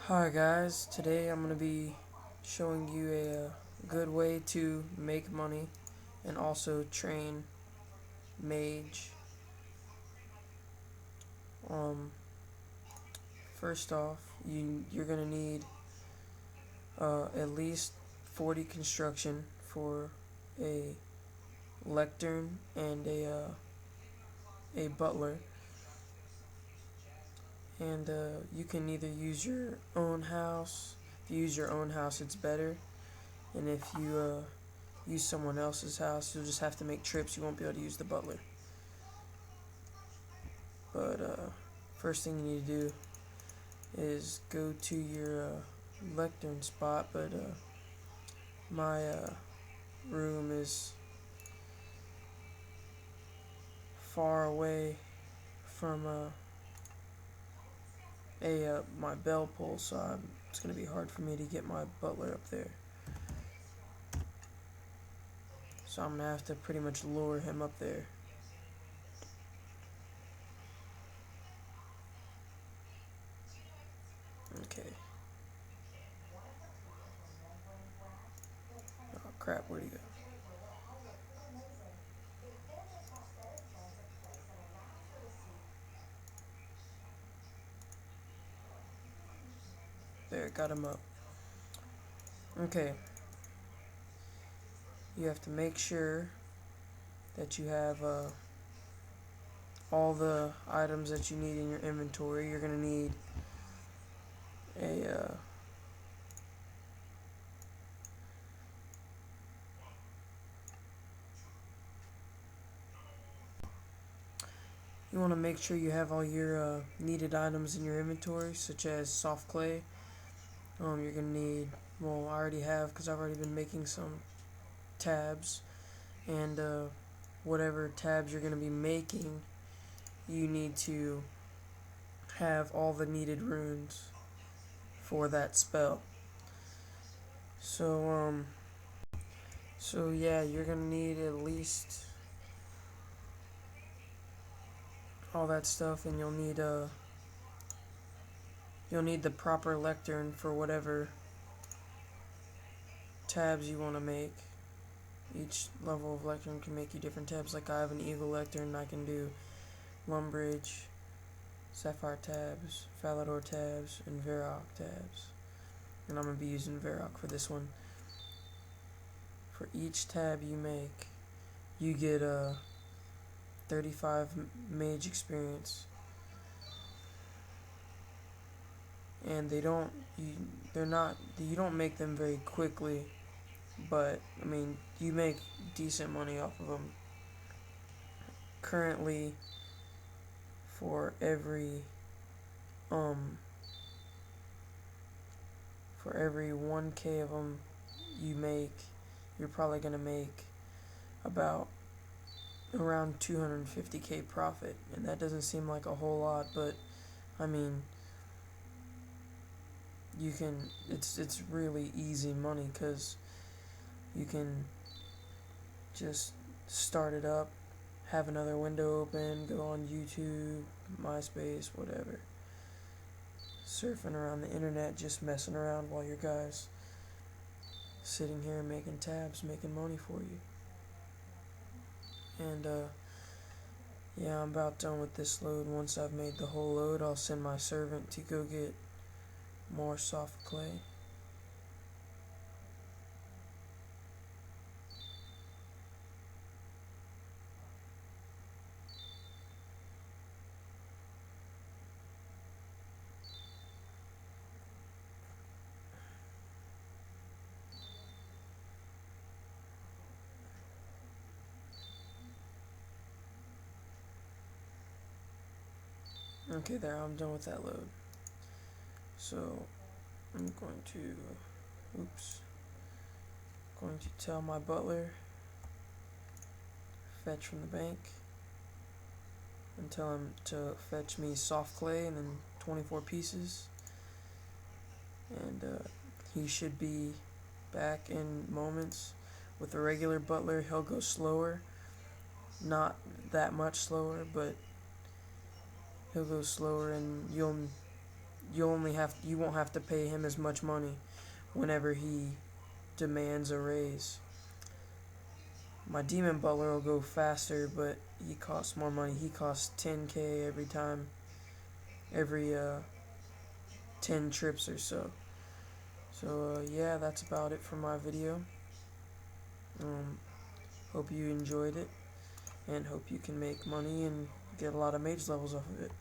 Hi guys, today I'm going to be showing you a good way to make money and also train mage. Um, First off, you're going to need at least 40 construction for a lectern and a butler, and you can either use your own house. If you use your own house, it's better, and if you use someone else's house, you'll just have to make trips. You won't be able to use the butler. But first thing you need to do is go to your lectern spot. But my room is far away from my bell pull, so it's gonna be hard for me to get my butler up there. So I'm gonna have to pretty much lure him up there. Okay. Oh crap, where'd he go? There, got him up. Okay. You have to make sure that you have all the items that you need in your inventory. You're gonna need a you want to make sure you have all your needed items in your inventory, such as soft clay. You're gonna need, well, I already have because I've already been making some tabs, and whatever tabs you're gonna be making, you need to have all the needed runes for that spell. So yeah, you're gonna need at least all that stuff, and you'll need the proper lectern for whatever tabs you want to make. Each level of lectern can make you different tabs. Like I have an eagle lectern, I can do lumbridge, sapphire tabs, falador tabs, and varrock tabs. And I'm going to be using varrock for this one. For each tab you make, you get 35 mage experience. And you don't make them very quickly, but I mean, you make decent money off of them. Currently, for every 1K of them you make, you're probably gonna make about around 250K profit, and that doesn't seem like a whole lot, but I mean, it's really easy money, because you can just start it up, have another window open, go on YouTube, MySpace, whatever, surfing around the internet, just messing around while your guys sitting here making tabs, making money for you. And yeah, I'm about done with this load. Once I've made the whole load, I'll send my servant to go get more soft clay. Okay, there, I'm done with that load. So I'm going to tell my butler, fetch from the bank, and tell him to fetch me soft clay and then 24 pieces. And he should be back in moments. With a regular butler, he'll go slower. Not that much slower, but he'll go slower, and you won't have to pay him as much money whenever he demands a raise. My demon butler will go faster, but he costs more money. He costs 10k every time, every 10 trips or so. So yeah, that's about it for my video. Hope you enjoyed it, and hope you can make money and get a lot of mage levels off of it.